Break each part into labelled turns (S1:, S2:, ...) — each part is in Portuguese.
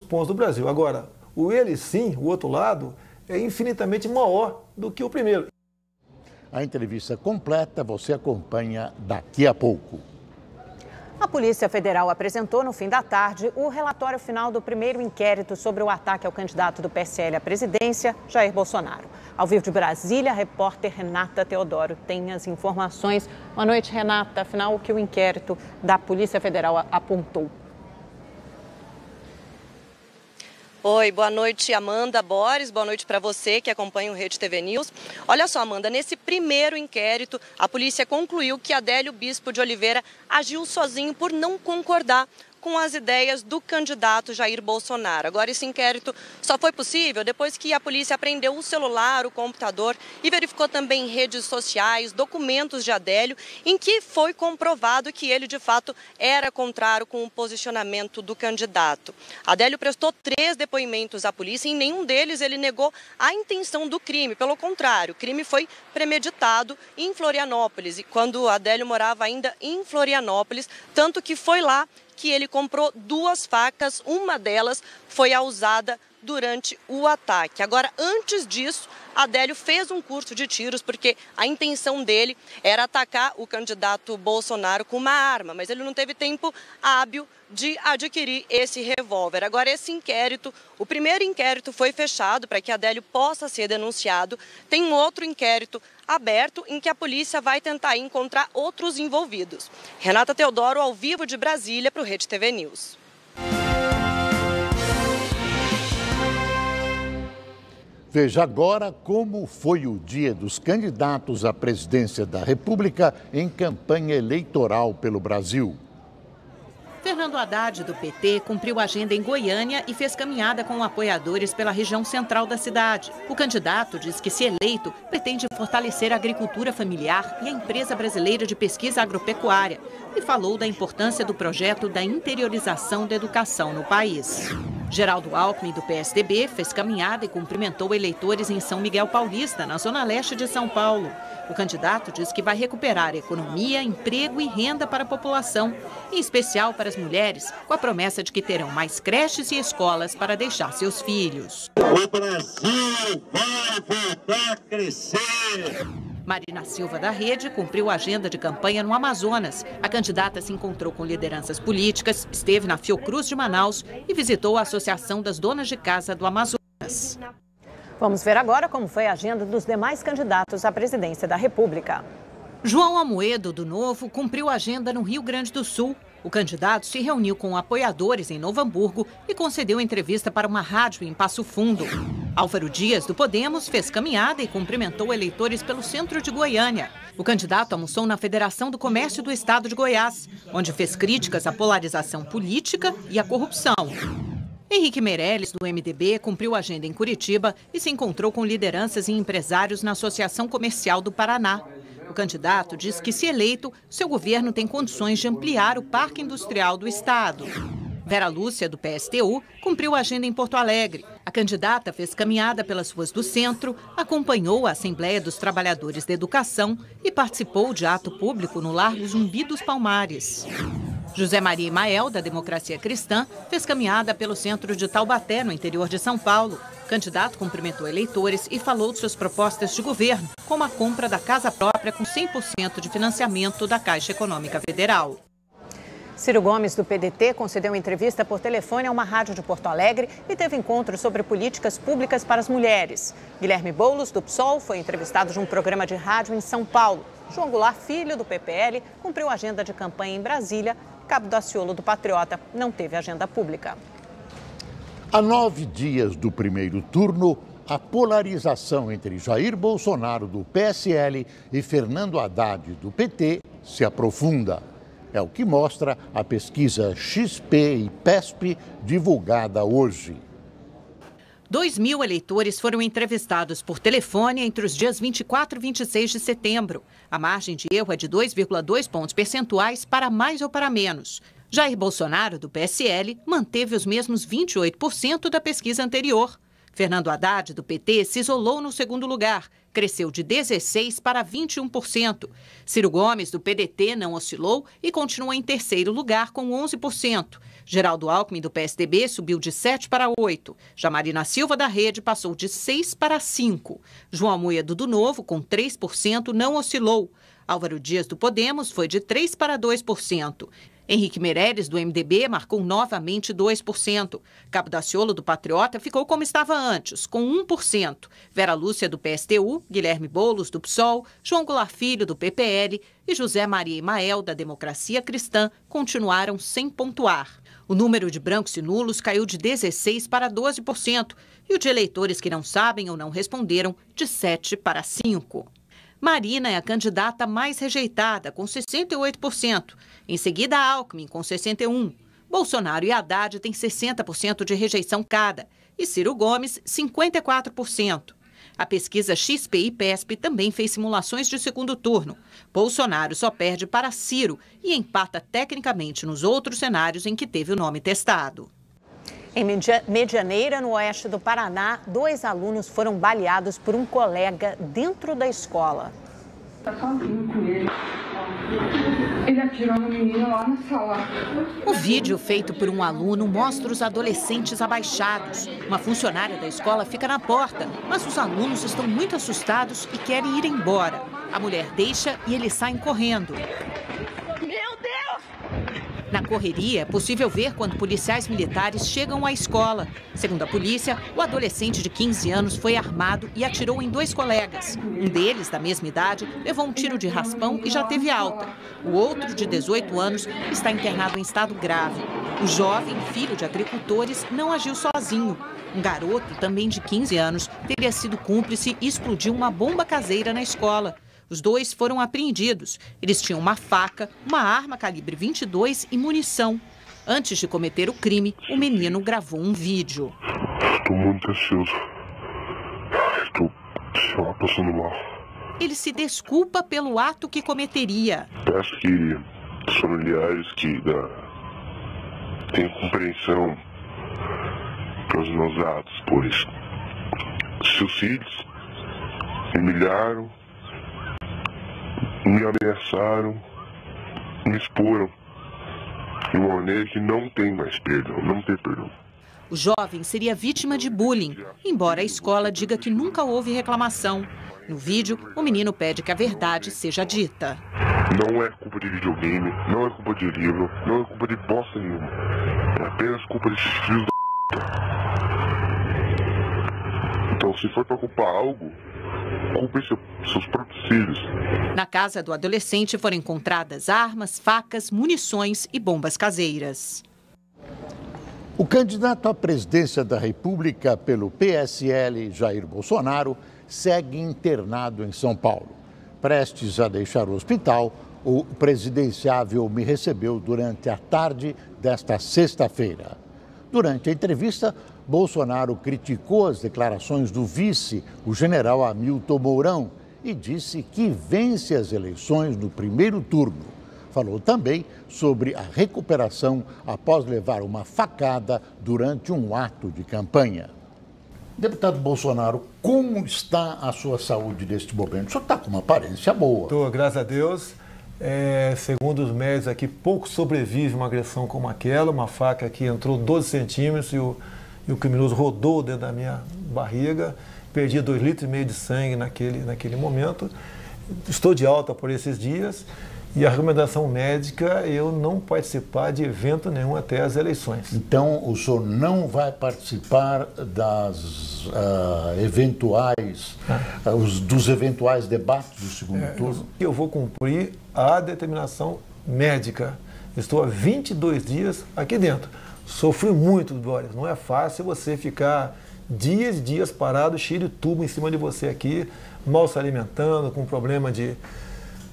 S1: pontos do Brasil. Agora, o ele sim, o outro lado, é infinitamente maior do que o primeiro.
S2: A entrevista completa você acompanha daqui a pouco.
S3: A Polícia Federal apresentou no fim da tarde o relatório final do primeiro inquérito sobre o ataque ao candidato do PSL à presidência, Jair Bolsonaro. Ao vivo de Brasília, a repórter Renata Teodoro tem as informações. Boa noite, Renata. Afinal, o que o inquérito da Polícia Federal apontou?
S4: Oi, boa noite, Amanda, Boris, boa noite para você que acompanha o Rede TV News. Olha só, Amanda, nesse primeiro inquérito, a polícia concluiu que Adélio Bispo de Oliveira agiu sozinho por não concordar com as ideias do candidato Jair Bolsonaro. Agora, esse inquérito só foi possível depois que a polícia apreendeu o celular, o computador e verificou também redes sociais, documentos de Adélio, em que foi comprovado que ele, de fato, era contrário com o posicionamento do candidato. Adélio prestou 3 depoimentos à polícia e em nenhum deles ele negou a intenção do crime. Pelo contrário, o crime foi premeditado em Florianópolis, e quando Adélio morava ainda em Florianópolis, tanto que foi lá que ele comprou 2 facas, uma delas foi a usada durante o ataque. Agora, antes disso, Adélio fez um curso de tiros porque a intenção dele era atacar o candidato Bolsonaro com uma arma, mas ele não teve tempo hábil de adquirir esse revólver. Agora, esse inquérito, o primeiro inquérito foi fechado para que Adélio possa ser denunciado. Tem um outro inquérito aberto em que a polícia vai tentar encontrar outros envolvidos. Renata Teodoro, ao vivo de Brasília, para o Rede TV News.
S2: Veja agora como foi o dia dos candidatos à presidência da República em campanha eleitoral pelo Brasil.
S5: Fernando Haddad, do PT, cumpriu a agenda em Goiânia e fez caminhada com apoiadores pela região central da cidade. O candidato diz que, se eleito, pretende fortalecer a agricultura familiar e a empresa brasileira de pesquisa agropecuária e falou da importância do projeto da interiorização da educação no país. Geraldo Alckmin, do PSDB, fez caminhada e cumprimentou eleitores em São Miguel Paulista, na zona leste de São Paulo. O candidato diz que vai recuperar economia, emprego e renda para a população, em especial para as mulheres, com a promessa de que terão mais creches e escolas para deixar seus filhos.
S6: O Brasil vai voltar a crescer!
S5: Marina Silva, da Rede, cumpriu a agenda de campanha no Amazonas. A candidata se encontrou com lideranças políticas, esteve na Fiocruz de Manaus e visitou a Associação das Donas de Casa do Amazonas.
S3: Vamos ver agora como foi a agenda dos demais candidatos à presidência da República.
S5: João Amoedo, do Novo, cumpriu a agenda no Rio Grande do Sul. O candidato se reuniu com apoiadores em Novo Hamburgo e concedeu entrevista para uma rádio em Passo Fundo. Álvaro Dias, do Podemos, fez caminhada e cumprimentou eleitores pelo centro de Goiânia. O candidato almoçou na Federação do Comércio do Estado de Goiás, onde fez críticas à polarização política e à corrupção. Henrique Meirelles, do MDB, cumpriu a agenda em Curitiba e se encontrou com lideranças e empresários na Associação Comercial do Paraná. O candidato diz que, se eleito, seu governo tem condições de ampliar o parque industrial do estado. Vera Lúcia, do PSTU, cumpriu a agenda em Porto Alegre. A candidata fez caminhada pelas ruas do centro, acompanhou a Assembleia dos Trabalhadores da Educação e participou de ato público no Largo Zumbi dos Palmares. José Maria Imael, da Democracia Cristã, fez caminhada pelo centro de Taubaté, no interior de São Paulo. O candidato cumprimentou eleitores e falou de suas propostas de governo, como a compra da casa própria com 100% de financiamento da Caixa Econômica Federal.
S3: Ciro Gomes, do PDT, concedeu entrevista por telefone a uma rádio de Porto Alegre e teve encontro sobre políticas públicas para as mulheres. Guilherme Boulos, do PSOL, foi entrevistado de um programa de rádio em São Paulo. João Goulart Filho, do PPL, cumpriu a agenda de campanha em Brasília. Cabo Daciolo, do Patriota, não teve agenda pública.
S2: Há 9 dias do primeiro turno, a polarização entre Jair Bolsonaro, do PSL, e Fernando Haddad, do PT, se aprofunda. É o que mostra a pesquisa XP e PESP divulgada hoje.
S5: 2.000 eleitores foram entrevistados por telefone entre os dias 24 e 26 de setembro. A margem de erro é de 2,2 pontos percentuais para mais ou para menos. Jair Bolsonaro, do PSL, manteve os mesmos 28% da pesquisa anterior. Fernando Haddad, do PT, se isolou no segundo lugar, cresceu de 16% para 21%. Ciro Gomes, do PDT, não oscilou e continua em terceiro lugar com 11%. Geraldo Alckmin, do PSDB, subiu de 7 para 8. Já Marina Silva, da Rede, passou de 6 para 5. João Amoedo, do Novo, com 3%, não oscilou. Álvaro Dias, do Podemos, foi de 3 para 2%. Henrique Meirelles, do MDB, marcou novamente 2%. Cabo Daciolo, do Patriota, ficou como estava antes, com 1%. Vera Lúcia, do PSTU, Guilherme Boulos, do PSOL, João Goulart Filho, do PPL e José Maria Imael, da Democracia Cristã, continuaram sem pontuar. O número de brancos e nulos caiu de 16% para 12% e o de eleitores que não sabem ou não responderam, de 7% para 5%. Marina é a candidata mais rejeitada, com 68%. Em seguida, Alckmin, com 61%. Bolsonaro e Haddad têm 60% de rejeição cada. E Ciro Gomes, 54%. A pesquisa XP e PESP também fez simulações de segundo turno. Bolsonaro só perde para Ciro e empata tecnicamente nos outros cenários em que teve o nome testado.
S3: Em Medianeira, no oeste do Paraná, 2 alunos foram baleados por um colega dentro da escola.
S7: Tá sozinho com ele. Ele atirou no menino lá na sala.
S5: O vídeo feito por um aluno mostra os adolescentes abaixados. Uma funcionária da escola fica na porta, mas os alunos estão muito assustados e querem ir embora. A mulher deixa e eles saem correndo. Na correria, é possível ver quando policiais militares chegam à escola. Segundo a polícia, o adolescente de 15 anos foi armado e atirou em 2 colegas. Um deles, da mesma idade, levou um tiro de raspão e já teve alta. O outro, de 18 anos, está internado em estado grave. O jovem, filho de agricultores, não agiu sozinho. Um garoto, também de 15 anos, teria sido cúmplice e explodiu uma bomba caseira na escola. Os 2 foram apreendidos. Eles tinham uma faca, uma arma calibre 22 e munição. Antes de cometer o crime, o menino gravou um vídeo.
S8: Estou muito ansioso. Estou passando mal.
S5: Ele se desculpa pelo ato que cometeria.
S8: Peço que os familiares que tenham compreensão pelos meus atos, pois seus filhos me humilharam, me ameaçaram, me exporam de uma maneira que não tem mais perdão, não tem perdão.
S5: O jovem seria vítima de bullying, embora a escola diga que nunca houve reclamação. No vídeo, o menino pede que a verdade seja dita.
S8: Não é culpa de videogame, não é culpa de livro, não é culpa de bosta nenhuma. É apenas culpa desses filhos da... Então, se for para culpar algo, culpem seus próprios filhos.
S5: Na casa do adolescente foram encontradas armas, facas, munições e bombas caseiras.
S2: O candidato à presidência da República pelo PSL, Jair Bolsonaro, segue internado em São Paulo. Prestes a deixar o hospital, o presidenciável me recebeu durante a tarde desta sexta-feira. Durante a entrevista, Bolsonaro criticou as declarações do vice, o general Hamilton Mourão, e disse que vence as eleições no primeiro turno. Falou também sobre a recuperação após levar uma facada durante um ato de campanha. Deputado Bolsonaro, como está a sua saúde neste momento? O senhor está com uma aparência boa.
S1: Estou, graças a Deus. Segundo os médicos aqui, pouco sobrevive uma agressão como aquela. Uma faca que entrou 12 centímetros e o criminoso rodou dentro da minha barriga. Perdi 2,5 litros de sangue naquele momento. Estou de alta por esses dias. E a recomendação médica, eu não participar de evento nenhum até as eleições.
S2: Então, o senhor não vai participar das dos eventuais debates do segundo turno?
S1: Eu vou cumprir a determinação médica. Estou há 22 dias aqui dentro. Sofri muito, Boris. Não é fácil você ficar dias e dias parado, cheio de tubo em cima de você aqui, mal se alimentando, com problema de...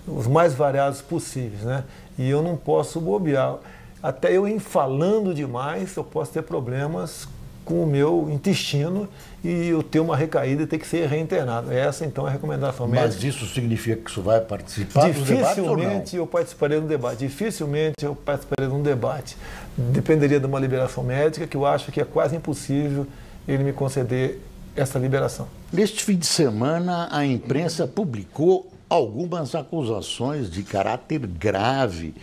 S1: os mais variados possíveis, né? E eu não posso bobear. Até eu falando demais, eu posso ter problemas com o meu intestino e eu ter uma recaída e ter que ser reinternado. Essa, então, é a recomendação médica.
S2: Mas isso significa que o senhor vai participar dos debates ou não?
S1: Dificilmente eu participarei de um debate. Dificilmente eu participarei de um debate. Dependeria de uma liberação médica, que eu acho que é quase impossível ele me conceder essa liberação.
S2: Neste fim de semana, a imprensa publicou algumas acusações de caráter grave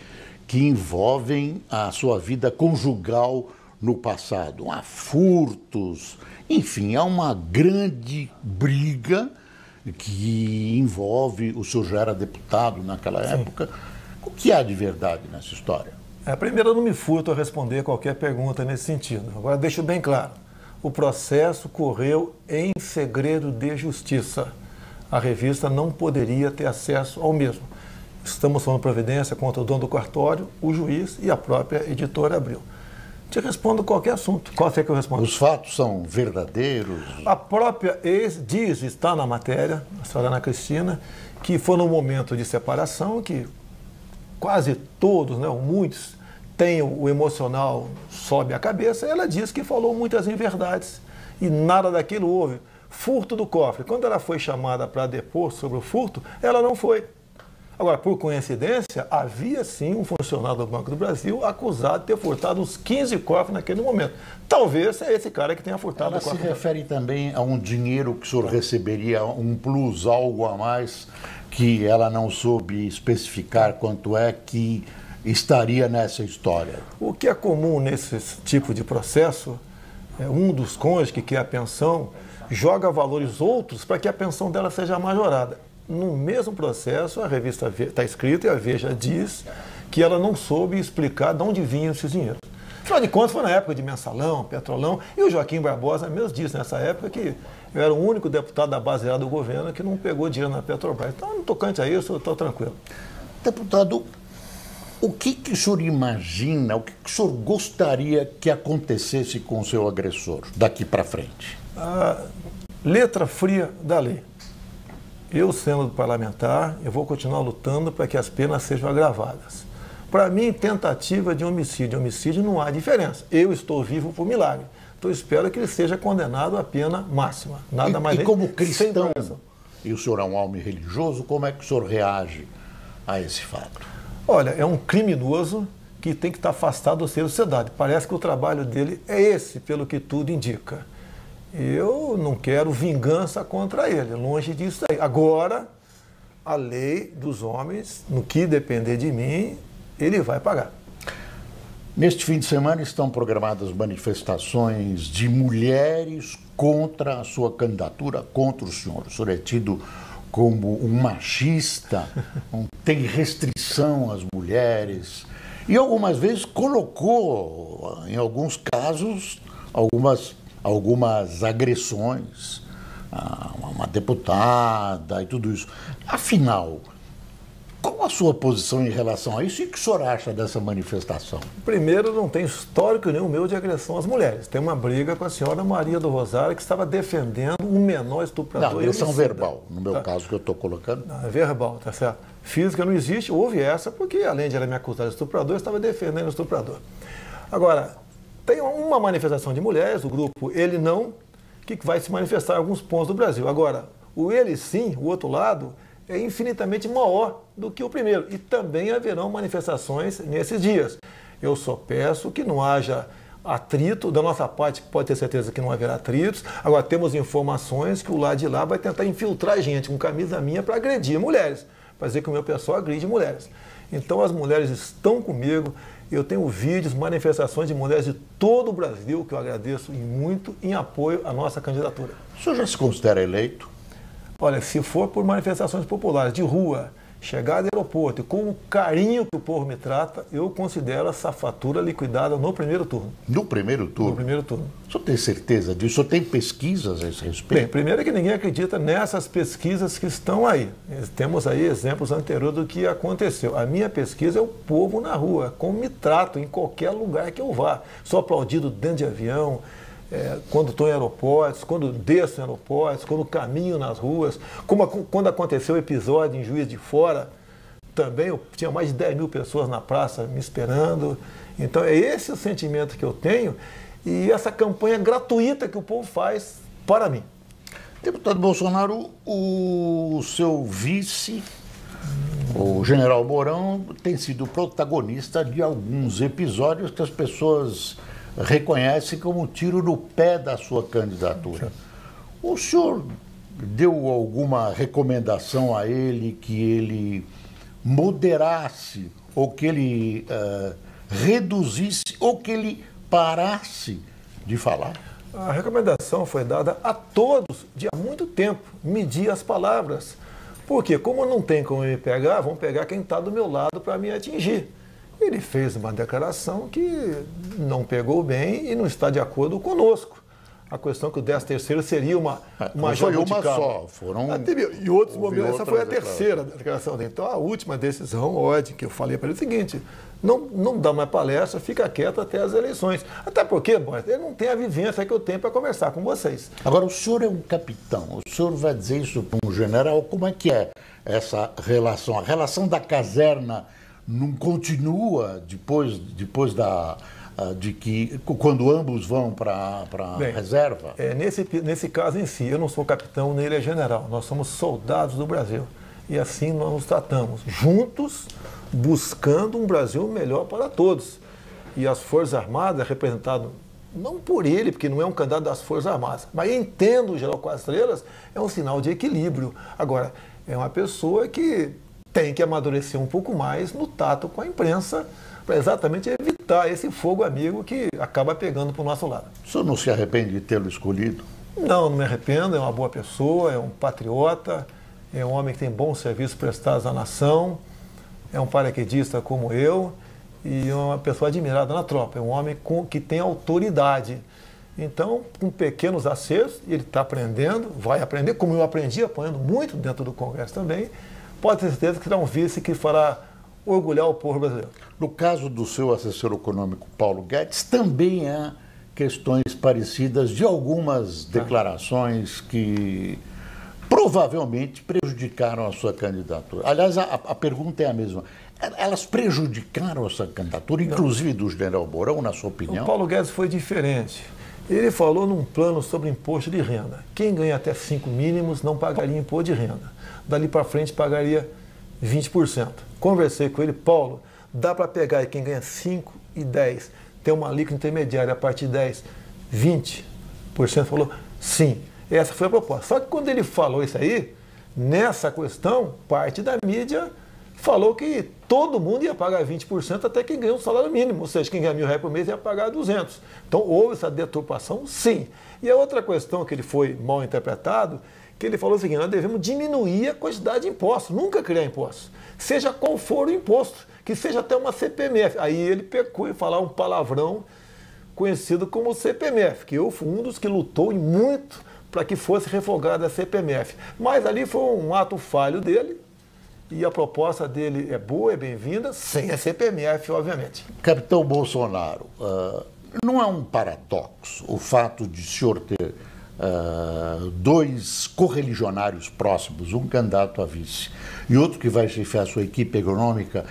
S2: que envolvem a sua vida conjugal no passado. Há furtos, enfim, há uma grande briga que envolve, o senhor já era deputado naquela época. O que há de verdade nessa história?
S1: Primeiro, eu não me furto a responder qualquer pergunta nesse sentido. Agora, deixo bem claro, o processo correu em segredo de justiça. A revista não poderia ter acesso ao mesmo. Estamos tomando providência contra o dono do cartório, o juiz e a própria editora Abril. Te respondo qualquer assunto. Qual é que eu respondo?
S2: Os fatos são verdadeiros?
S1: A própria ex diz, está na matéria, a senhora Ana Cristina, que foi num momento de separação que quase todos, né, muitos, têm o emocional sobe a cabeça. Ela diz que falou muitas inverdades e nada daquilo houve. Furto do cofre. Quando ela foi chamada para depor sobre o furto, ela não foi. Agora, por coincidência, havia sim um funcionário do Banco do Brasil acusado de ter furtado uns 15 cofres naquele momento. Talvez seja esse cara que tenha furtado o cofre.
S2: Ela se refere também a um dinheiro que o senhor receberia, um plus, algo a mais, que ela não soube especificar quanto é que estaria nessa história.
S1: O que é comum nesse tipo de processo é um dos cônjuges que quer a pensão joga valores outros para que a pensão dela seja majorada. No mesmo processo, a revista está escrita e a Veja diz que ela não soube explicar de onde vinham esses dinheiros. Afinal de contas, foi na época de mensalão, petrolão, e o Joaquim Barbosa mesmo disse nessa época que eu era o único deputado da base do governo que não pegou dinheiro na Petrobras. Então, no tocante a isso, eu estou tranquilo.
S2: Deputado, o que o senhor imagina, o que o senhor gostaria que acontecesse com o seu agressor daqui para frente?
S1: A letra fria da lei. Eu, sendo parlamentar, eu vou continuar lutando para que as penas sejam agravadas. Para mim, tentativa de homicídio e homicídio não há diferença. Eu estou vivo por milagre. Então, espero que ele seja condenado à pena máxima. Nada mais.
S2: E como cristão, e o senhor é um homem religioso, como é que o senhor reage a esse fato?
S1: Olha, é um criminoso que tem que estar afastado da sociedade. Parece que o trabalho dele é esse, pelo que tudo indica. Eu não quero vingança contra ele, longe disso aí. Agora, a lei dos homens, no que depender de mim, ele vai pagar.
S2: Neste fim de semana estão programadas manifestações de mulheres contra a sua candidatura, contra o senhor. O senhor é tido como um machista, tem restrição às mulheres e algumas vezes colocou, em alguns casos, algumas agressões a uma deputada e tudo isso. Afinal, qual a sua posição em relação a isso e o que o senhor acha dessa manifestação?
S1: Primeiro, não tem histórico nenhum meu de agressão às mulheres. Tem uma briga com a senhora Maria do Rosário que estava defendendo um menor estuprador.
S2: Não, agressão verbal, no meu caso que eu estou colocando.
S1: Não, é verbal, tá certo. Física não existe, houve essa, porque além de ela me acusar de estuprador, eu estava defendendo o estuprador. Agora, tem uma manifestação de mulheres, o grupo Ele Não, que vai se manifestar em alguns pontos do Brasil. Agora, o Ele Sim, o outro lado, é infinitamente maior do que o primeiro. E também haverão manifestações nesses dias. Eu só peço que não haja atrito. Da nossa parte, pode ter certeza que não haverá atritos. Agora, temos informações que o lado de lá vai tentar infiltrar gente com camisa minha para agredir mulheres. Para dizer que o meu pessoal agride mulheres. Então, as mulheres estão comigo. Eu tenho vídeos, manifestações de mulheres de todo o Brasil, que eu agradeço muito, em apoio à nossa candidatura.
S2: O senhor já se considera eleito?
S1: Olha, se for por manifestações populares de rua, chegar do aeroporto e com o carinho que o povo me trata, eu considero essa fatura liquidada no primeiro turno.
S2: No primeiro turno?
S1: No primeiro turno.
S2: O senhor tem certeza disso? O senhor tem pesquisas a esse respeito?
S1: Bem, primeiro é que ninguém acredita nessas pesquisas que estão aí. Temos aí exemplos anteriores do que aconteceu. A minha pesquisa é o povo na rua, como me trato em qualquer lugar que eu vá. Sou aplaudido dentro de avião, quando estou em aeroportos, quando desço em aeroportos, quando caminho nas ruas, quando aconteceu o episódio em Juiz de Fora, também eu tinha mais de 10 mil pessoas na praça me esperando. Então é esse o sentimento que eu tenho e essa campanha gratuita que o povo faz para mim.
S2: Deputado Bolsonaro, o seu vice, o general Mourão, tem sido protagonista de alguns episódios que as pessoas reconhece como um tiro no pé da sua candidatura. O senhor deu alguma recomendação a ele que ele moderasse ou que ele reduzisse, ou que ele parasse de falar?
S1: A recomendação foi dada a todos de há muito tempo, medir as palavras. Porque como não tem como me pegar, vão pegar quem está do meu lado para me atingir. Ele fez uma declaração que não pegou bem e não está de acordo conosco. A questão que o 13º seria uma
S2: foi uma só, foram...
S1: E outros momentos, essa foi a terceira declaração dele. Então, a última decisão, que eu falei para ele, é o seguinte: não dá mais palestra, fica quieto até as eleições. Até porque, Boris, ele não tem a vivência que eu tenho para conversar com vocês.
S2: Agora, o senhor é um capitão, o senhor vai dizer isso para um general, como é que é essa relação? A relação da caserna não continua depois de que, quando ambos vão para a reserva?
S1: Nesse caso em si, eu não sou capitão, nem ele é general. Nós somos soldados do Brasil. E assim nós nos tratamos, juntos, buscando um Brasil melhor para todos. E as Forças Armadas, representado não por ele, porque não é um candidato das Forças Armadas, mas entendo o General Quatro Estrelas, é um sinal de equilíbrio. Agora, é uma pessoa que tem que amadurecer um pouco mais no tato com a imprensa, para exatamente evitar esse fogo amigo que acaba pegando para o nosso lado.
S2: O senhor não se arrepende de tê-lo escolhido?
S1: Não me arrependo, é uma boa pessoa, é um patriota, é um homem que tem bons serviços prestados à nação, é um paraquedista como eu e é uma pessoa admirada na tropa, é um homem que tem autoridade. Então, com pequenos acertos, ele está aprendendo, vai aprender, como eu aprendi, apanhando muito dentro do Congresso também, pode ter certeza que será um vice que fará orgulhar o povo brasileiro.
S2: No caso do seu assessor econômico, Paulo Guedes, também há questões parecidas de algumas declarações que provavelmente prejudicaram a sua candidatura. Aliás, a pergunta é a mesma. Elas prejudicaram a sua candidatura, inclusive do general Mourão, na sua opinião?
S1: O Paulo Guedes foi diferente. Ele falou num plano sobre imposto de renda. Quem ganha até 5 mínimos não pagaria imposto de renda. Dali para frente pagaria 20%. Conversei com ele, Paulo, dá para pegar aí quem ganha 5 e 10, tem uma alíquota intermediária a partir de 10, 20%? Falou, sim. Essa foi a proposta. Só que quando ele falou isso aí, nessa questão, parte da mídia falou que todo mundo ia pagar 20% até quem ganha um salário mínimo, ou seja, quem ganha R$1.000 por mês ia pagar 200. Então houve essa deturpação, sim. E a outra questão que ele foi mal interpretado, que ele falou o seguinte: nós devemos diminuir a quantidade de impostos, nunca criar impostos, seja qual for o imposto, que seja até uma CPMF. Aí ele pecou em falar um palavrão conhecido como CPMF, que eu fui um dos que lutou muito para que fosse revogada a CPMF. Mas ali foi um ato falho dele, e a proposta dele é boa, é bem-vinda, sem a CPMF, obviamente.
S2: Capitão Bolsonaro, não é um paradoxo o fato de o senhor ter dois correligionários próximos, um candidato a vice e outro que vai chefiar a sua equipe econômica,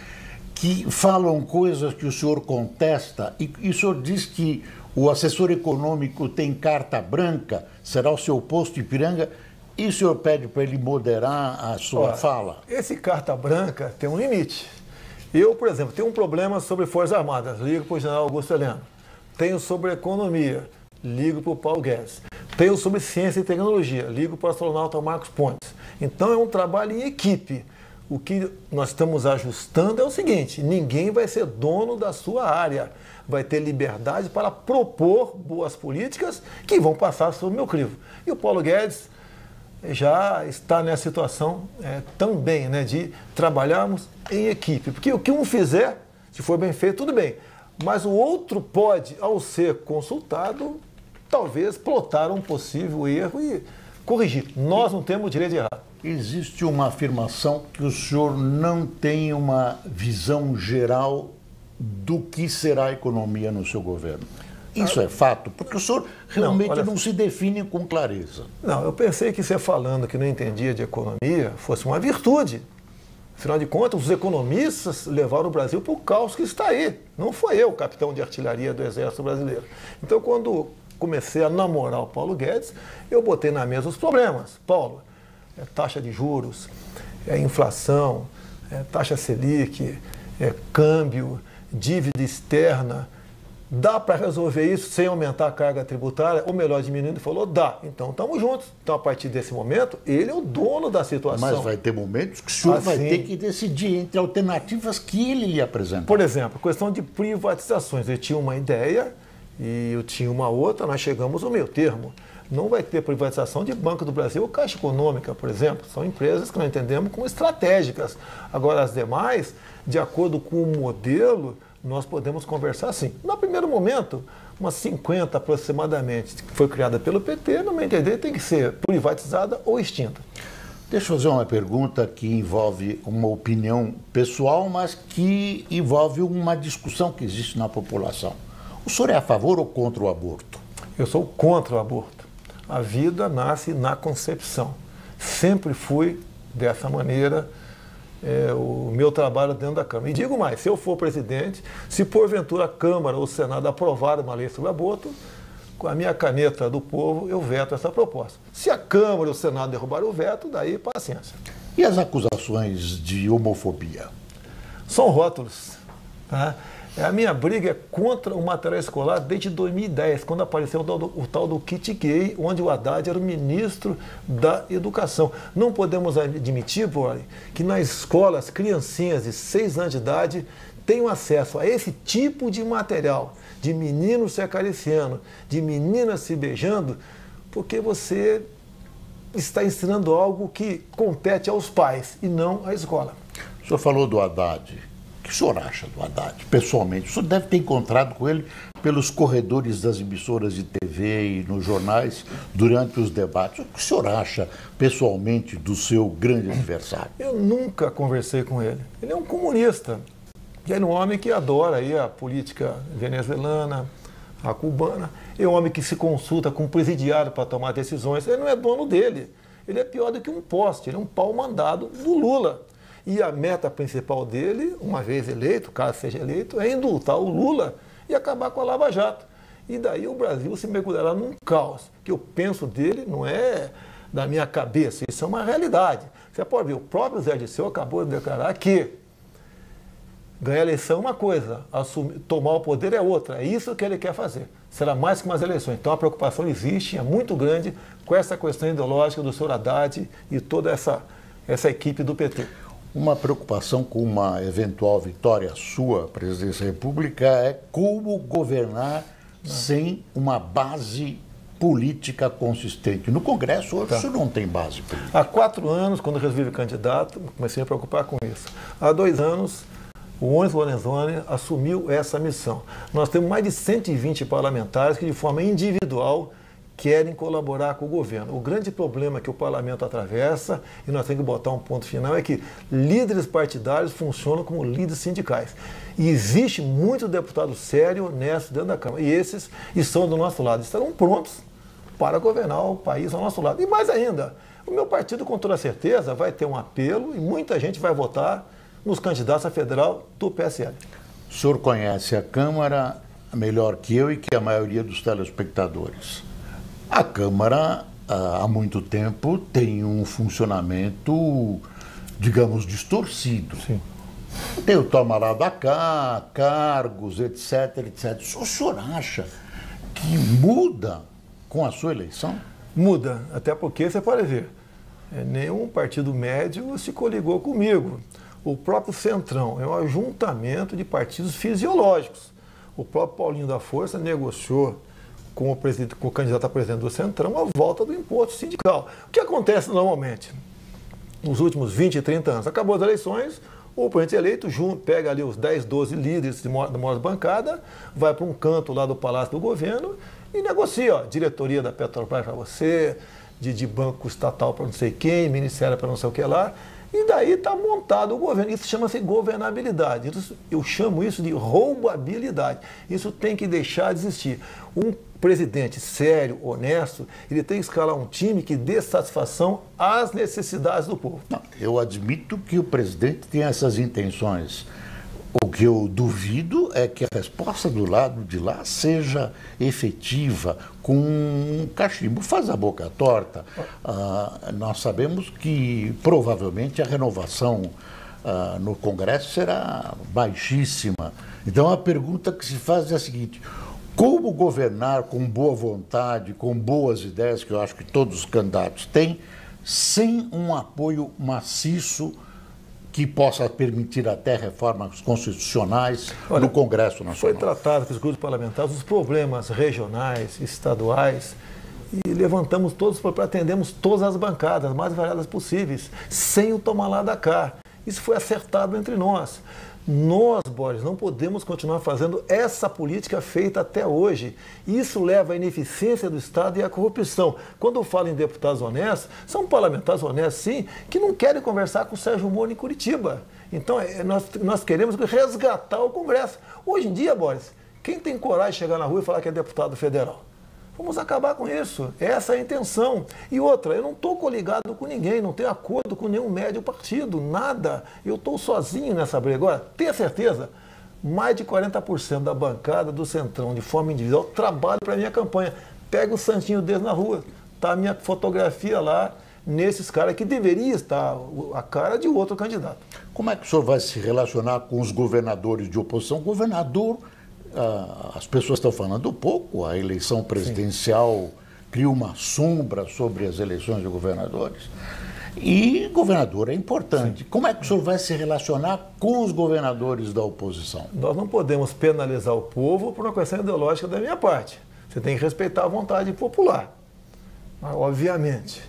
S2: que falam coisas que o senhor contesta e o senhor diz que o assessor econômico tem carta branca, será o seu posto em Ipiranga, e o senhor pede para ele moderar a sua fala?
S1: Esse carta branca tem um limite. Eu, por exemplo, tenho um problema sobre Forças Armadas, ligo para o general Augusto Heleno. Tenho sobre economia, ligo para o Paulo Guedes. Tenho sobre ciência e tecnologia, ligo para o astronauta Marcos Pontes. Então é um trabalho em equipe. O que nós estamos ajustando é o seguinte: ninguém vai ser dono da sua área. Vai ter liberdade para propor boas políticas que vão passar sob o meu crivo. E o Paulo Guedes já está nessa situação também, né, de trabalharmos em equipe. Porque o que um fizer, se for bem feito, tudo bem. Mas o outro pode, ao ser consultado, talvez plotar um possível erro e corrigir. Nós não temos o direito de errar.
S2: Existe uma afirmação que o senhor não tem uma visão geral do que será a economia no seu governo. Isso é fato? Porque o senhor realmente não se define com clareza.
S1: Não, eu pensei que você falando que não entendia de economia fosse uma virtude. Afinal de contas, os economistas levaram o Brasil para o caos que está aí. Não foi eu, capitão de artilharia do Exército Brasileiro. Então, quando comecei a namorar o Paulo Guedes, eu botei na mesa os problemas. Paulo, taxa de juros, inflação, taxa Selic, câmbio, dívida externa, Dá para resolver isso sem aumentar a carga tributária? Ou melhor, diminuindo? Falou, dá. Então, estamos juntos. Então, a partir desse momento, ele é o dono da situação.
S2: Mas vai ter momentos que o senhor vai ter que decidir entre alternativas que ele lhe apresenta.
S1: Por exemplo, questão de privatizações. Eu tinha uma ideia e eu tinha uma outra, nós chegamos ao meio termo. Não vai ter privatização de Banco do Brasil ou Caixa Econômica, por exemplo. São empresas que nós entendemos como estratégicas. Agora, as demais, de acordo com o modelo, nós podemos conversar sim. No primeiro momento, umas 50 aproximadamente, que foi criada pelo PT, no meu entender, tem que ser privatizada ou extinta.
S2: Deixa eu fazer uma pergunta que envolve uma opinião pessoal, mas que envolve uma discussão que existe na população. O senhor é a favor ou contra o aborto?
S1: Eu sou contra o aborto. A vida nasce na concepção. Sempre fui dessa maneira. O meu trabalho dentro da Câmara. E digo mais, se eu for presidente, se porventura a Câmara ou o Senado aprovar uma lei sobre aborto, com a minha caneta do povo, eu veto essa proposta. Se a Câmara ou o Senado derrubar o veto, daí paciência.
S2: E as acusações de homofobia?
S1: São rótulos. Tá? A minha briga é contra o material escolar desde 2010, quando apareceu o tal do kit gay, onde o Haddad era o ministro da Educação. Não podemos admitir, Boris, que nas escolas, criancinhas de 6 anos de idade tenham acesso a esse tipo de material, de meninos se acariciando, de meninas se beijando, porque você está ensinando algo que compete aos pais e não à escola.
S2: O senhor falou do Haddad. O que o senhor acha do Haddad, pessoalmente? O senhor deve ter encontrado com ele pelos corredores das emissoras de TV e nos jornais durante os debates. O que o senhor acha, pessoalmente, do seu grande adversário?
S1: Eu nunca conversei com ele. Ele é um comunista. Ele é um homem que adora aí a política venezuelana, a cubana. É um homem que se consulta com o presidiário para tomar decisões. Ele não é dono dele. Ele é pior do que um poste. Ele é um pau mandado do Lula. E a meta principal dele, uma vez eleito, caso seja eleito, é indultar o Lula e acabar com a Lava Jato. E daí o Brasil se mergulhará num caos. O que eu penso dele não é da minha cabeça, isso é uma realidade. Você pode ver, o próprio Zé Dirceu acabou de declarar que ganhar a eleição é uma coisa, tomar o poder é outra. É isso que ele quer fazer. Será mais que umas eleições. Então a preocupação existe, é muito grande, com essa questão ideológica do senhor Haddad e toda essa equipe do PT.
S2: Uma preocupação com uma eventual vitória sua, presidência da República, é como governar sem uma base política consistente. No Congresso, hoje, isso não tem base política.
S1: Há 4 anos, quando eu resolvi candidato, comecei a preocupar com isso. Há 2 anos, o Onyx Lorenzoni assumiu essa missão. Nós temos mais de 120 parlamentares que, de forma individual, querem colaborar com o governo. O grande problema que o parlamento atravessa, e nós temos que botar um ponto final, é que líderes partidários funcionam como líderes sindicais. E existe muito deputado sério, honesto dentro da Câmara. E esses estão do nosso lado, estarão prontos para governar o país ao nosso lado. E mais ainda, o meu partido, com toda certeza, vai ter um apelo e muita gente vai votar nos candidatos a federal do PSL.
S2: O senhor conhece a Câmara melhor que eu e que a maioria dos telespectadores. A Câmara, há muito tempo, tem um funcionamento, digamos, distorcido.
S1: Sim.
S2: Tem o toma lá da cá, cargos, etc, etc. O senhor acha que muda com a sua eleição?
S1: Muda, até porque você pode ver, nenhum partido médio se coligou comigo. O próprio Centrão é um ajuntamento de partidos fisiológicos. O próprio Paulinho da Força negociou com o candidato a presidente do Centrão a volta do imposto sindical. O que acontece normalmente? Nos últimos 20, 30 anos, acabou as eleições, o presidente eleito pega ali os 10, 12 líderes de maior bancada, vai para um canto lá do Palácio do Governo e negocia, ó, diretoria da Petrobras para você, de banco estatal para não sei quem, ministério para não sei o que lá, e daí está montado o governo. Isso chama-se governabilidade. Eu chamo isso de roubabilidade. Isso tem que deixar de existir. Um presidente sério, honesto, ele tem que escalar um time que dê satisfação às necessidades do povo.
S2: Não, eu admito que o presidente tem essas intenções. O que eu duvido é que a resposta do lado de lá seja efetiva, com um cachimbo. Faz a boca torta. Nós sabemos que, provavelmente, a renovação no Congresso será baixíssima. Então a pergunta que se faz é a seguinte: como governar com boa vontade, com boas ideias, que eu acho que todos os candidatos têm, sem um apoio maciço que possa permitir até reformas constitucionais no Congresso Nacional?
S1: Foi tratado com os grupos parlamentares os problemas regionais, estaduais, e levantamos todos, atendemos todas as bancadas, as mais variadas possíveis, sem o tomar lá da cá. Isso foi acertado entre nós. Nós, Boris, não podemos continuar fazendo essa política feita até hoje. Isso leva à ineficiência do Estado e à corrupção. Quando eu falo em deputados honestos, são parlamentares honestos, sim, que não querem conversar com o Sérgio Moro em Curitiba. Então, nós queremos resgatar o Congresso. Hoje em dia, Boris, quem tem coragem de chegar na rua e falar que é deputado federal? Vamos acabar com isso. Essa é a intenção. E outra, eu não estou coligado com ninguém, não tenho acordo com nenhum médio partido, nada. Eu estou sozinho nessa briga. Agora, tenha certeza, mais de 40% da bancada do Centrão, de forma individual, trabalha para a minha campanha. Pega o santinho deles na rua. Está a minha fotografia lá, nesses caras que deveria estar a cara de outro candidato.
S2: Como é que o senhor vai se relacionar com os governadores de oposição? Governador... as pessoas estão falando pouco, a eleição presidencial cria uma sombra sobre as eleições de governadores. E governador é importante. Sim. Como é que o senhor vai se relacionar com os governadores da oposição?
S1: Nós não podemos penalizar o povo por uma questão ideológica da minha parte. Você tem que respeitar a vontade popular. Mas, obviamente,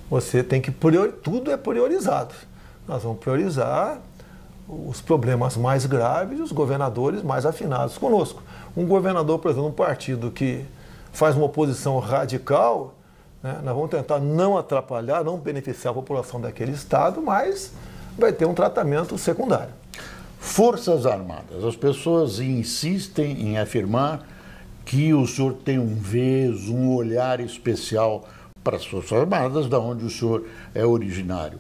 S1: você tem que tudo é priorizado. Nós vamos priorizar os problemas mais graves e os governadores mais afinados conosco. Um governador, por exemplo, um partido que faz uma oposição radical, né, nós vamos tentar não atrapalhar, não beneficiar a população daquele estado, mas vai ter um tratamento secundário.
S2: Forças Armadas. As pessoas insistem em afirmar que o senhor tem um olhar especial para as Forças Armadas, da onde o senhor é originário.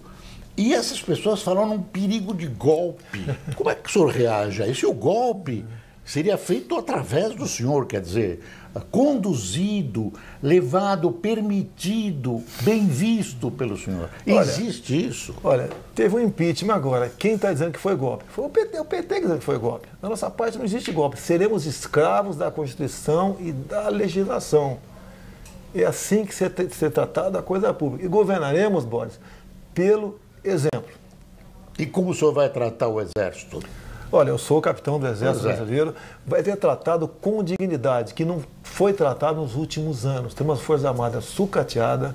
S2: E essas pessoas falam num perigo de golpe. Como é que o senhor reage a isso? E o golpe seria feito através do senhor, quer dizer, conduzido, levado, permitido, bem visto pelo senhor. Existe isso?
S1: Olha, teve um impeachment agora. Quem está dizendo que foi golpe? Foi o PT que dizendo que foi golpe. Da nossa parte não existe golpe. Seremos escravos da Constituição e da legislação. É assim que ser tratada a coisa pública. E governaremos, Boris, pelo exemplo.
S2: E como o senhor vai tratar o Exército?
S1: Olha, eu sou o capitão do Exército Brasileiro, vai ser tratado com dignidade, que não foi tratado nos últimos anos. Tem uma Força Armada sucateada,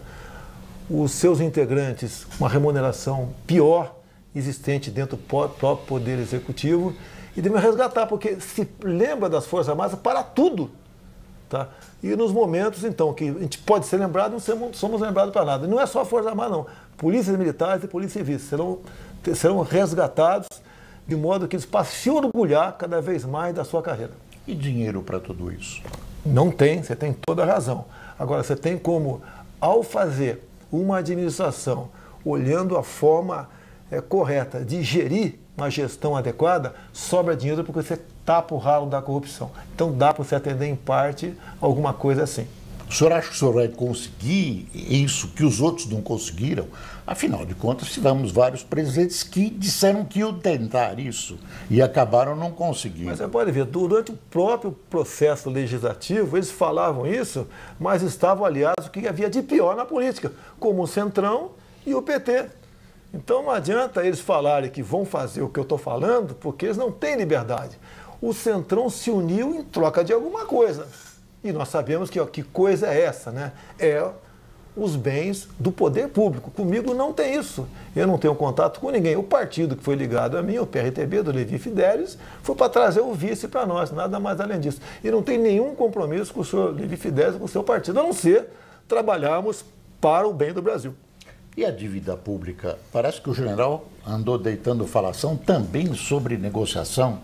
S1: os seus integrantes, uma remuneração pior existente dentro do próprio Poder Executivo, e devemos resgatar, porque se lembra das Forças Armadas para tudo. Tá? E nos momentos, então, que a gente pode ser lembrado, não somos lembrados para nada. E não é só a Força Armada, não. Polícias militares e polícias civis serão resgatados de modo que eles possam se orgulhar cada vez mais da sua carreira.
S2: E dinheiro para tudo isso?
S1: Não tem, você tem toda a razão. Agora, você tem como, ao fazer uma administração, olhando a forma correta de gerir uma gestão adequada, sobra dinheiro porque você tapa o ralo da corrupção. Então dá para você atender em parte alguma coisa assim.
S2: O senhor acha que o senhor vai conseguir isso que os outros não conseguiram? Afinal de contas, tivemos vários presidentes que disseram que iam tentar isso e acabaram não conseguindo.
S1: Mas você pode ver, durante o próprio processo legislativo, eles falavam isso, mas estavam aliados ao que havia de pior na política, como o Centrão e o PT. Então não adianta eles falarem que vão fazer o que eu estou falando, porque eles não têm liberdade. O Centrão se uniu em troca de alguma coisa. E nós sabemos que coisa é essa, né? É os bens do poder público. Comigo não tem isso. Eu não tenho contato com ninguém. O partido que foi ligado a mim, o PRTB, do Levi Fidelis, foi para trazer o vice para nós, nada mais além disso. E não tem nenhum compromisso com o senhor Levi Fidelis, com o seu partido, a não ser trabalharmos para o bem do Brasil.
S2: E a dívida pública? Parece que o general andou deitando falação também sobre negociação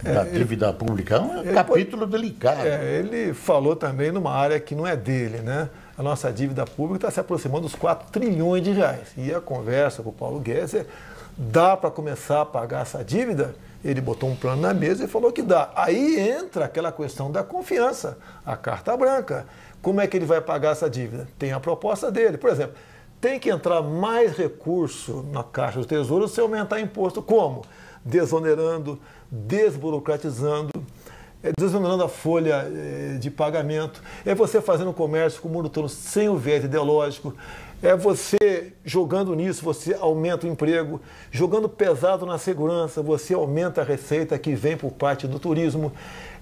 S2: da dívida pública. É um capítulo delicado.
S1: Ele falou também numa área que não é dele, né? A nossa dívida pública está se aproximando dos 4 trilhões de reais. E a conversa com o Paulo Guedes dá para começar a pagar essa dívida? Ele botou um plano na mesa e falou que dá. Aí entra aquela questão da confiança, a carta branca. Como é que ele vai pagar essa dívida? Tem a proposta dele. Por exemplo, Tem que entrar mais recurso na Caixa do Tesouro se aumentar imposto. Como? Desonerando, desburocratizando, desonerando a folha de pagamento. É você fazendo comércio com o mundo todo sem o viés ideológico. É você jogando nisso, você aumenta o emprego. Jogando pesado na segurança, você aumenta a receita que vem por parte do turismo.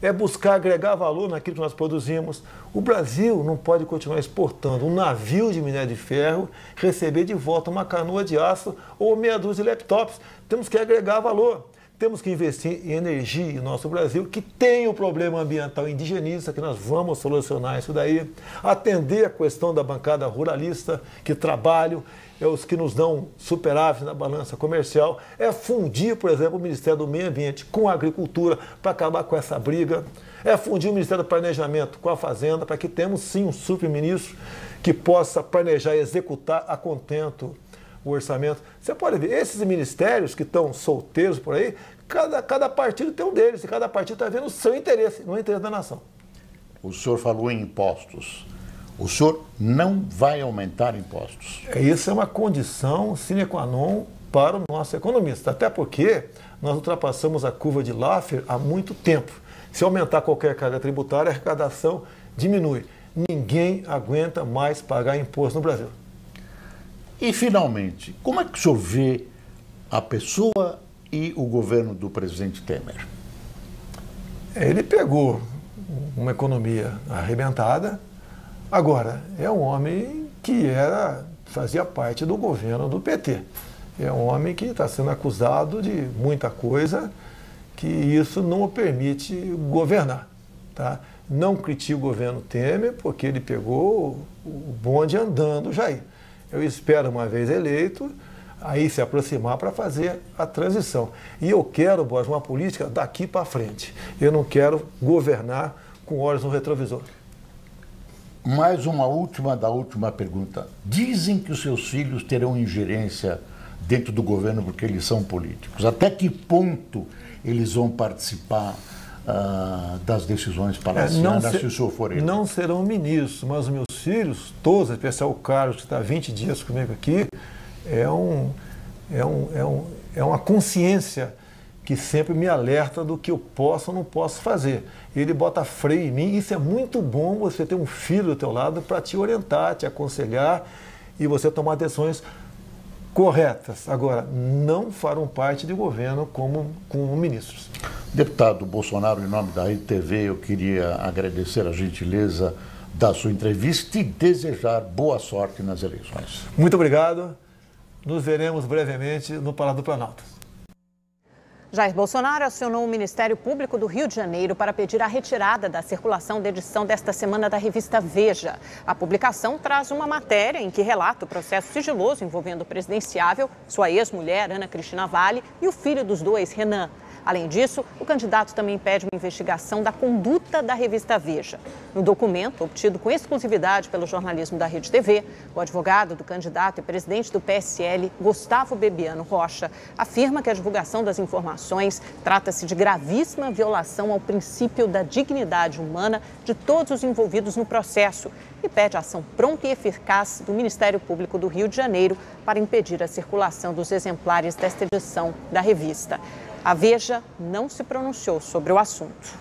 S1: É buscar agregar valor naquilo que nós produzimos. O Brasil não pode continuar exportando um navio de minério de ferro, receber de volta uma canoa de aço ou meia dúzia de laptops. Temos que agregar valor. Temos que investir em energia em nosso Brasil, que tem o problema ambiental indigenista, que nós vamos solucionar isso daí. Atender a questão da bancada ruralista, que trabalham, é os que nos dão superávit na balança comercial. É fundir, por exemplo, o Ministério do Meio Ambiente com a Agricultura para acabar com essa briga. É fundir o Ministério do Planejamento com a Fazenda para que temos sim um super-ministro que possa planejar e executar a contento o orçamento. Você pode ver, esses ministérios que estão solteiros por aí, cada partido tem um deles, e cada partido está vendo o seu interesse, não o interesse da nação.
S2: O senhor falou em impostos. O senhor não vai aumentar impostos.
S1: Isso é uma condição sine qua non para o nosso economista, até porque nós ultrapassamos a curva de Laffer há muito tempo. Se aumentar qualquer carga tributária, a arrecadação diminui. Ninguém aguenta mais pagar imposto no Brasil.
S2: E, finalmente, como é que o senhor vê a pessoa e o governo do presidente Temer?
S1: Ele pegou uma economia arrebentada. Agora, é um homem que fazia parte do governo do PT. É um homem que está sendo acusado de muita coisa, que isso não o permite governar. Tá? Não critique o governo Temer, porque ele pegou o bonde andando, Jair. Eu espero, uma vez eleito, aí se aproximar para fazer a transição. E eu quero, Borges, uma política daqui para frente. Eu não quero governar com olhos no retrovisor.
S2: Mais uma última pergunta. Dizem que os seus filhos terão ingerência dentro do governo porque eles são políticos. Até que ponto eles vão participar das decisões palacianas se o senhor for eleito?
S1: Não serão ministros, mas os meus filhos, todos, em especial o Carlos, que está há 20 dias comigo aqui, é uma consciência que sempre me alerta do que eu posso ou não posso fazer. Ele bota freio em mim. Isso é muito bom, você ter um filho do teu lado para te orientar, te aconselhar e você tomar decisões corretas. Agora, não farão parte de governo como ministros.
S2: Deputado Bolsonaro, em nome da Rede TV, eu queria agradecer a gentileza da sua entrevista e desejar boa sorte nas eleições.
S1: Muito obrigado. Nos veremos brevemente no Palácio do Planalto.
S3: Jair Bolsonaro acionou o Ministério Público do Rio de Janeiro para pedir a retirada da circulação da edição desta semana da revista Veja. A publicação traz uma matéria em que relata o processo sigiloso envolvendo o presidenciável, sua ex-mulher, Ana Cristina Valle, e o filho dos dois, Renan. Além disso, o candidato também pede uma investigação da conduta da revista Veja. No documento, obtido com exclusividade pelo jornalismo da Rede TV, o advogado do candidato e presidente do PSL, Gustavo Bebiano Rocha, afirma que a divulgação das informações trata-se de gravíssima violação ao princípio da dignidade humana de todos os envolvidos no processo e pede ação pronta e eficaz do Ministério Público do Rio de Janeiro para impedir a circulação dos exemplares desta edição da revista. A Veja não se pronunciou sobre o assunto.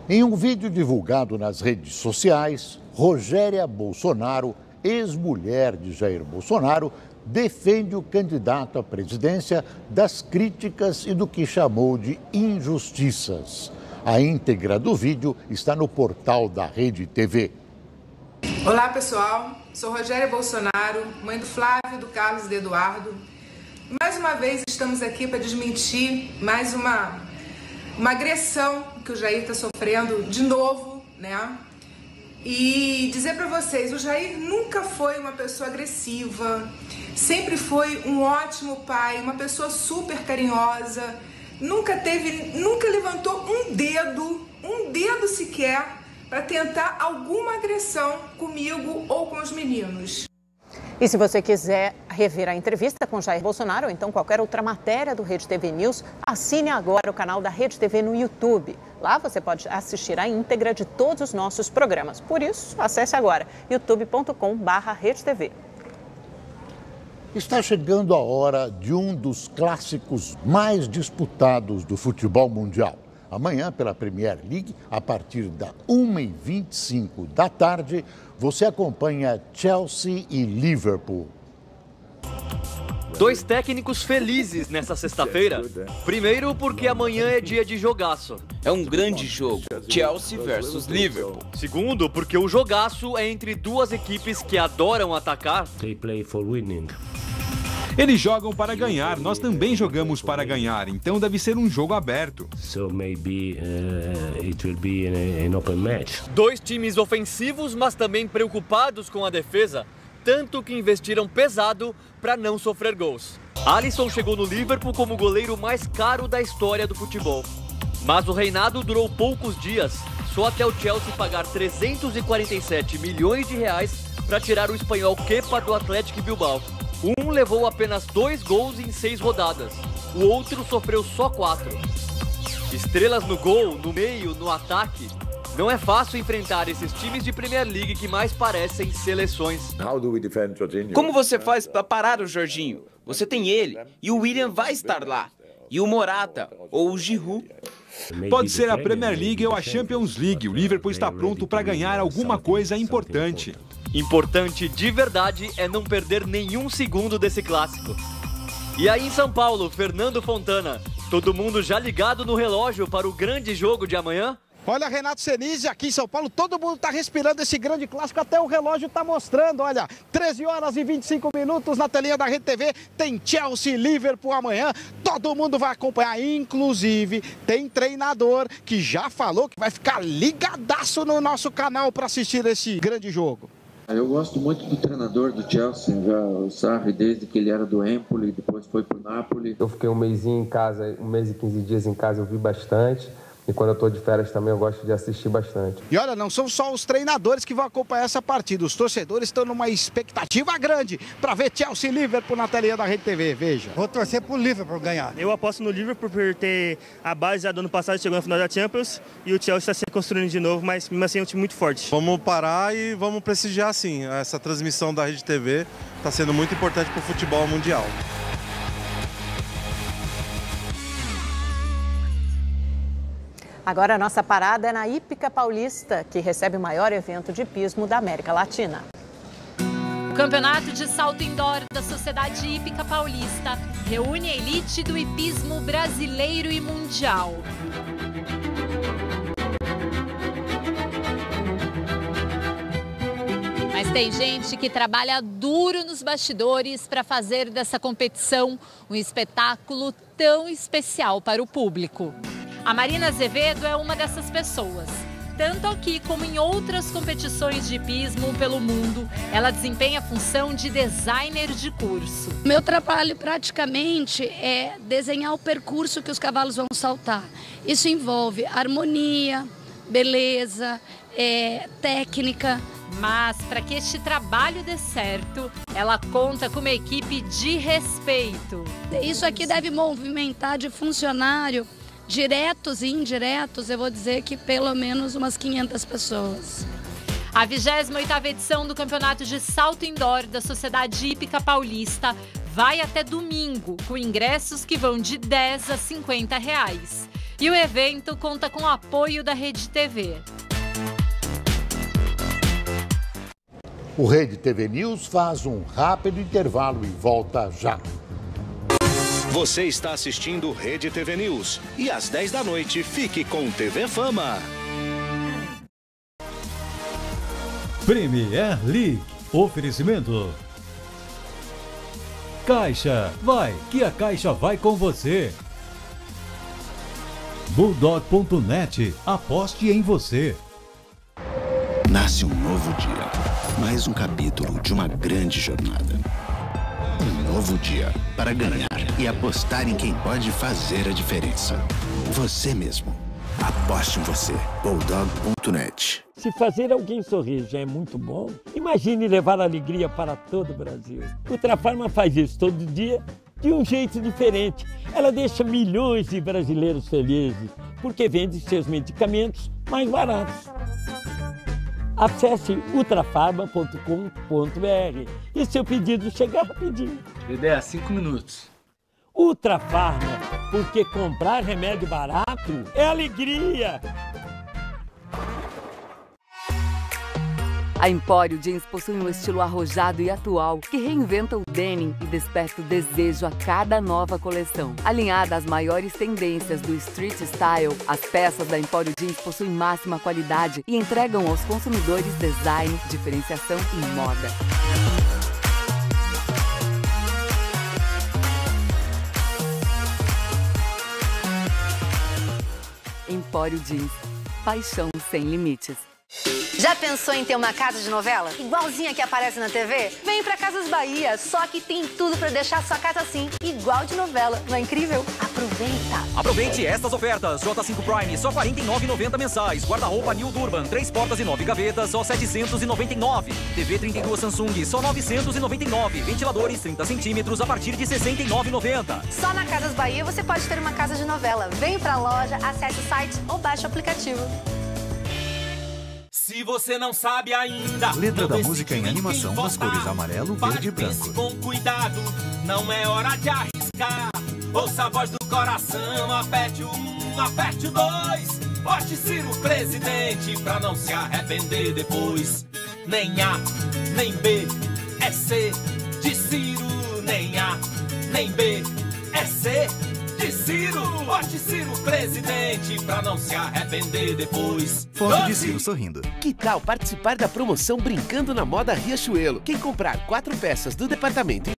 S2: Em um vídeo divulgado nas redes sociais, Rogéria Bolsonaro, ex-mulher de Jair Bolsonaro, defende o candidato à presidência das críticas e do que chamou de injustiças. A íntegra do vídeo está no portal da Rede TV.
S9: Olá, pessoal. Sou Rogéria Bolsonaro, mãe do Flávio, do Carlos e do Eduardo. Mais uma vez estamos aqui para desmentir mais uma agressão que o Jair está sofrendo de novo, né? E dizer para vocês, o Jair nunca foi uma pessoa agressiva, sempre foi um ótimo pai, uma pessoa super carinhosa, nunca levantou um dedo sequer para tentar alguma agressão comigo ou com os meninos.
S3: E se você quiser rever a entrevista com Jair Bolsonaro ou então qualquer outra matéria do Rede TV News, assine agora o canal da Rede TV no YouTube. Lá você pode assistir a íntegra de todos os nossos programas. Por isso, acesse agora youtube.com/redetv.
S2: Está chegando a hora de um dos clássicos mais disputados do futebol mundial. Amanhã, pela Premier League, a partir da 1h25 da tarde, você acompanha Chelsea e Liverpool.
S10: Dois técnicos felizes nessa sexta-feira. Primeiro, porque amanhã é dia de jogaço.
S11: É um grande jogo, Chelsea versus Liverpool.
S10: Segundo, porque o jogaço é entre duas equipes que adoram atacar.
S12: They play for winning.
S13: Eles jogam para ganhar, nós também jogamos para ganhar, então deve ser um jogo aberto.
S12: So maybe it will be an open match.
S10: Dois times ofensivos, mas também preocupados com a defesa, tanto que investiram pesado para não sofrer gols. Alisson chegou no Liverpool como o goleiro mais caro da história do futebol. Mas o reinado durou poucos dias, só até o Chelsea pagar 347 milhões de reais para tirar o espanhol Kepa do Athletic Bilbao. Um levou apenas 2 gols em 6 rodadas, o outro sofreu só 4. Estrelas no gol, no meio, no ataque. Não é fácil enfrentar esses times de Premier League que mais parecem seleções.
S11: Como você faz para parar o Jorginho? Você tem ele, e o William vai estar lá. E o Morata, ou o Giroud.
S13: Pode ser a Premier League ou a Champions League. O Liverpool está pronto para ganhar alguma coisa importante.
S10: Importante de verdade é não perder nenhum segundo desse clássico. E aí em São Paulo, Fernando Fontana, todo mundo já ligado no relógio para o grande jogo de amanhã?
S14: Olha, Renato Senise, aqui em São Paulo, todo mundo está respirando esse grande clássico, até o relógio está mostrando, olha, 13 horas e 25 minutos na telinha da Rede TV, tem Chelsea e Liverpool amanhã, todo mundo vai acompanhar, inclusive tem treinador que já falou que vai ficar ligadaço no nosso canal para assistir esse grande jogo.
S15: Eu gosto muito do treinador do Chelsea, o Sarri, desde que ele era do Empoli, depois foi para o Napoli.
S16: Eu fiquei um mêsinho em casa, 1 mês e 15 dias em casa, eu vi bastante. E quando eu estou de férias também eu gosto de assistir bastante.
S14: E olha, não são só os treinadores que vão acompanhar essa partida. Os torcedores estão numa expectativa grande para ver Chelsea e Liverpool na telinha da Rede TV. Veja.
S17: Vou torcer para o Liverpool ganhar.
S18: Eu aposto no Liverpool por ter a base já do ano passado, chegou na final da Champions. E o Chelsea está se reconstruindo de novo, mas mesmo assim é um time muito forte.
S19: Vamos parar e vamos prestigiar sim. Essa transmissão da Rede TV está sendo muito importante para o futebol mundial.
S3: Agora a nossa parada é na Hípica Paulista, que recebe o maior evento de hipismo da América Latina.
S5: O Campeonato de Salto Indoor da Sociedade Hípica Paulista reúne a elite do hipismo brasileiro e mundial. Mas tem gente que trabalha duro nos bastidores para fazer dessa competição um espetáculo tão especial para o público. A Marina Azevedo é uma dessas pessoas. Tanto aqui como em outras competições de hipismo pelo mundo, ela desempenha a função de designer de curso.
S20: Meu trabalho praticamente é desenhar o percurso que os cavalos vão saltar. Isso envolve harmonia, beleza, técnica.
S5: Mas para que este trabalho dê certo, ela conta com uma equipe de respeito.
S20: Isso aqui deve movimentar de funcionário, diretos e indiretos, eu vou dizer que pelo menos umas 500 pessoas.
S5: A 28ª edição do Campeonato de Salto Indoor da Sociedade Hípica Paulista vai até domingo, com ingressos que vão de R$10 a R$50. E o evento conta com o apoio da Rede TV.
S2: O Rede TV News faz um rápido intervalo e volta já.
S21: Você está assistindo Rede TV News e às 10 da noite fique com TV Fama.
S22: Premier League. Oferecimento. Caixa. Vai, que a Caixa vai com você. Bulldog.net. Aposte em você.
S23: Nasce um novo dia. Mais um capítulo de uma grande jornada. Um novo dia para ganhar e apostar em quem pode fazer a diferença. Você mesmo. Aposte em você. Bulldog.net.
S24: Se fazer alguém sorrir já é muito bom, imagine levar alegria para todo o Brasil. Nutrafarma faz isso todo dia de um jeito diferente. Ela deixa milhões de brasileiros felizes porque vende seus medicamentos mais baratos. Acesse ultrafarma.com.br e seu pedido chega rapidinho.
S4: Ideia, 5 minutos.
S24: Ultrafarma, porque comprar remédio barato é alegria.
S6: A Empório Jeans possui um estilo arrojado e atual que reinventa o denim e desperta o desejo a cada nova coleção. Alinhada às maiores tendências do street style, as peças da Empório Jeans possuem máxima qualidade e entregam aos consumidores design, diferenciação e moda. Empório Jeans. Paixão sem limites.
S7: Já pensou em ter uma casa de novela? Igualzinha que aparece na TV? Vem pra Casas Bahia, só que tem tudo pra deixar sua casa assim, igual de novela. Não é incrível? Aproveita!
S17: Aproveite estas ofertas. J5 Prime, só R$ 49,90 mensais. Guarda-roupa New Durban, 3 portas e 9 gavetas, só R$ 799. TV 32 Samsung, só R$ 999. Ventiladores 30 centímetros a partir de R$ 69,90.
S7: Só na Casas Bahia você pode ter uma casa de novela. Vem pra loja, acesse o site ou baixe o aplicativo.
S25: Se você não sabe ainda...
S26: Letra da música em animação nas cores amarelo, verde e branco.
S25: Com cuidado, não é hora de arriscar. Ouça a voz do coração, aperte o 1, aperte o 2. Vote Ciro presidente pra não se arrepender depois. Nem A, nem B, é C de Ciro. Nem A, nem B, é C de Ciro. Vote Ciro presidente pra não se arrepender depois.
S26: Foto de Ciro sorrindo.
S27: Que tal participar da promoção Brincando na Moda Riachuelo? Quem comprar 4 peças do departamento